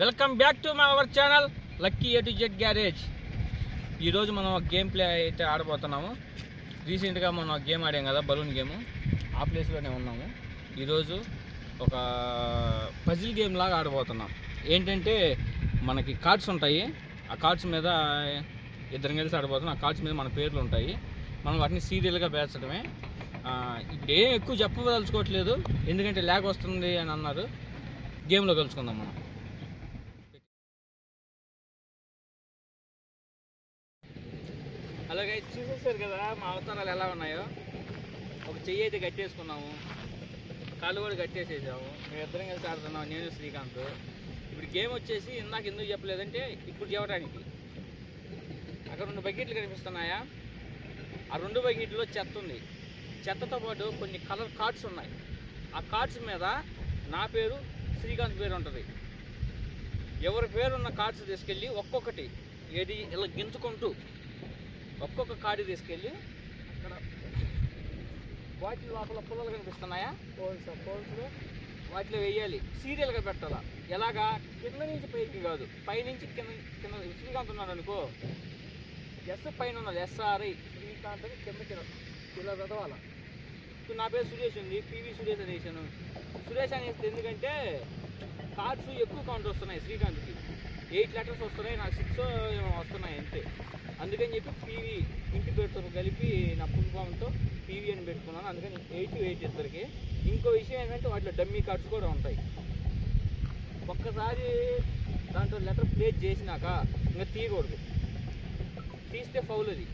Welcome back to our channel lucky A to Z garage. ఈరోజు మనం ఒక game play అయితే ఆడబోతున్నాము. రీసెంట్గా మనం ఒక గేమ్ ఆడాం కదా, బలూన్ గేమ్. ఆ ప్లేస్లోనే ఉన్నాము. ఈరోజు ఒక పజిల్ గేమ్ లాగా ఆడబోతున్నాం. ఏంటంటే మనకి కార్డ్స్ ఉంటాయి. ఆ కార్డ్స్ మీద ఇద్దరం కలిసి ఆడబోతున్నాం. ఆ కార్డ్స్ మీద మన పేర్లు ఉంటాయి. మనం వాటిని సీరియల్గా పేర్చడమే. ఇప్పుడు ఏం ఎక్కువ చెప్పదలుచుకోవట్లేదు, ఎందుకంటే ల్యాగ్ వస్తుంది అని అన్నారు. గేమ్లో కలుసుకుందాం మనం. అలాగే చూసేసారు కదా మా అవతారాలు ఎలా ఉన్నాయో. ఒక చెయ్యి అయితే కట్టేసుకున్నాము, కాళ్ళు కూడా కట్టేసేసాము. మేము ఇద్దరం కలిసి ఆడుతున్నాము, నేను శ్రీకాంత్. ఇప్పుడు గేమ్ వచ్చేసి ఇందాక ఎందుకు చెప్పలేదంటే ఇప్పుడు చెప్పడానికి అక్కడ 2 బకెట్లు కనిపిస్తున్నాయా, ఆ 2 బకెట్లో చెత్త ఉంది. చెత్తతో పాటు కొన్ని కలర్ కార్డ్స్ ఉన్నాయి. ఆ కార్డ్స్ మీద నా పేరు, శ్రీకాంత్ పేరు ఉంటుంది. ఎవరి పేరున్న కార్డ్స్ తీసుకెళ్ళి ఒక్కొక్కటి ఏది ఇలా గించుకుంటూ ఒక్కొక్క కార్డు తీసుకెళ్ళి అక్కడ వాటి లోపల పుల్లలు కనిపిస్తున్నాయా, పోల్స్లో వాటిలో వేయాలి. సీరియల్గా పెట్టాలా. ఎలాగా? కింద నుంచి పైకి కాదు, పైనుంచి కింద శ్రీకాంత్ ఉన్నాడు అనుకో, ఎస్ పైన ఉన్నది SRI శ్రీకాంత్ అని కింద ఇలా చదవాలా. ఇప్పుడు నా పేరు సురేష్ ఉంది, PV సురేష్ అని వేసాను. సురేష్ అని వేస్తే ఎందుకంటే కార్డ్స్ ఎక్కువ కౌంట్ వస్తున్నాయి. శ్రీకాంత్కి 8 లెటర్స్ వస్తున్నాయి, నాకు 6 వస్తున్నాయి అంతే. అందుకని చెప్పి PV ఇంటి పేరుతో కలిపి నా ఫుల్ ఫామ్తో PV అని పెట్టుకున్నాను. అందుకని 8 ఇద్దరికి. ఇంకో విషయం ఏంటంటే వాటిలో డమ్మీ కార్డ్స్ కూడా ఉంటాయి. ఒక్కసారి దాంట్లో లెటర్ ప్లేస్ చేసినాక ఇంకా తీయకూడదు, తీస్తే ఫౌల్ అది.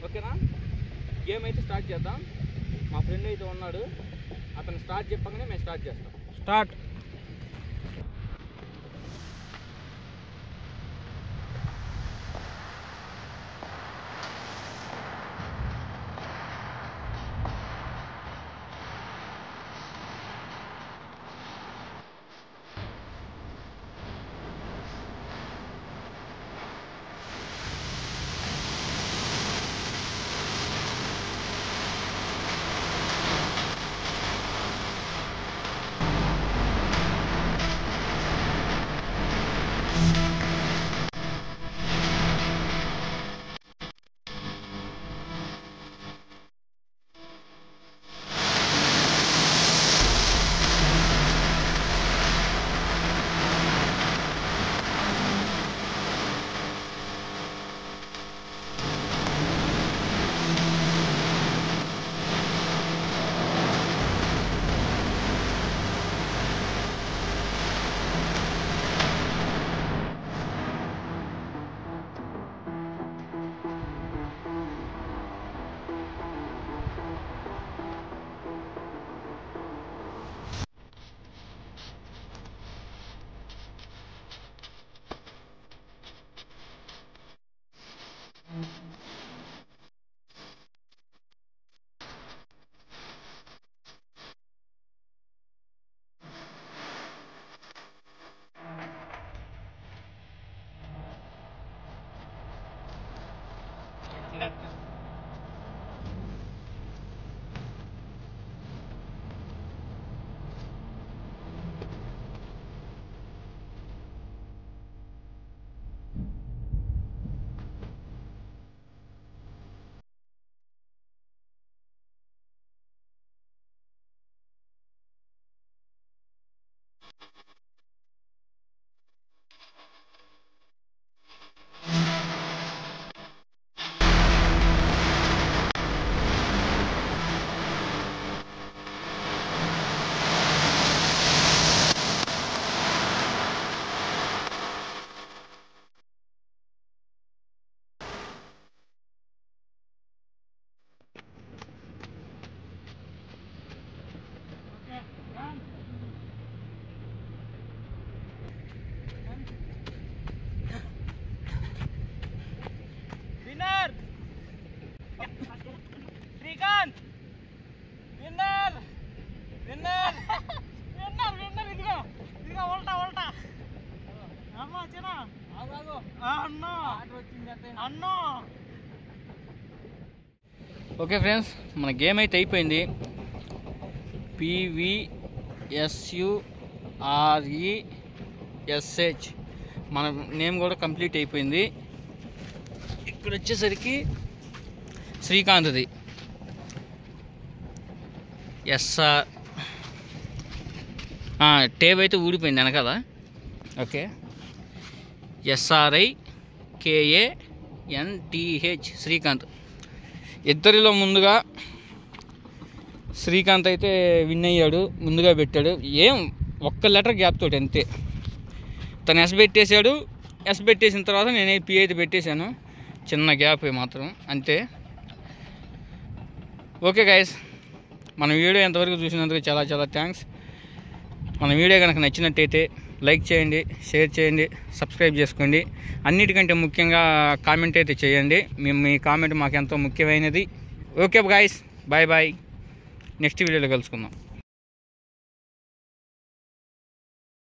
ఓకేనా? గేమ్ అయితే స్టార్ట్ చేద్దాం. మా ఫ్రెండ్ అయితే ఉన్నాడు, అతను స్టార్ట్ చెప్పగానే మేము స్టార్ట్ చేస్తాం. Start. Srikanth winner winner winner winner. ఇదిగో ఇదిగో ఉల్టా ఉల్టా. అమ్మా చిన్న అన్నో అన్నో. ఓకే ఫ్రెండ్స్, మన గేమ్ అయితే అయిపోయింది. PVSURE SH మన నేమ్ కూడా కంప్లీట్ అయిపోయింది. ఇక్కడ వచ్చేసరికి శ్రీకాంత్ది SR టేబ్ అయితే ఊడిపోయింది వెనకాల. Okay, SRIKANTH Srikanth. ఇద్దరిలో ముందుగా శ్రీకాంత్ అయితే విన్ అయ్యాడు, ముందుగా పెట్టాడు. ఒక్క లెటర్ గ్యాప్ తోటి అంతే. తను S పెట్టేశాడు, S పెట్టేసిన తర్వాత నేను P అయితే పెట్టేశాను, చిన్న గ్యాప్ మాత్రం అంతే. ఓకే గైస్, మన వీడియో ఎంతవరకు చూసినందుకు చాలా చాలా థ్యాంక్స్. మన వీడియో కనుక నచ్చినట్టయితే లైక్ చేయండి, షేర్ చేయండి, సబ్స్క్రైబ్ చేసుకోండి. అన్నిటికంటే ముఖ్యంగా కామెంట్ అయితే చేయండి. మీ కామెంట్ మాకు ఎంతో ముఖ్యమైనది. Okay guys, bye bye. Next వీడియోలో కలుసుకుందాం.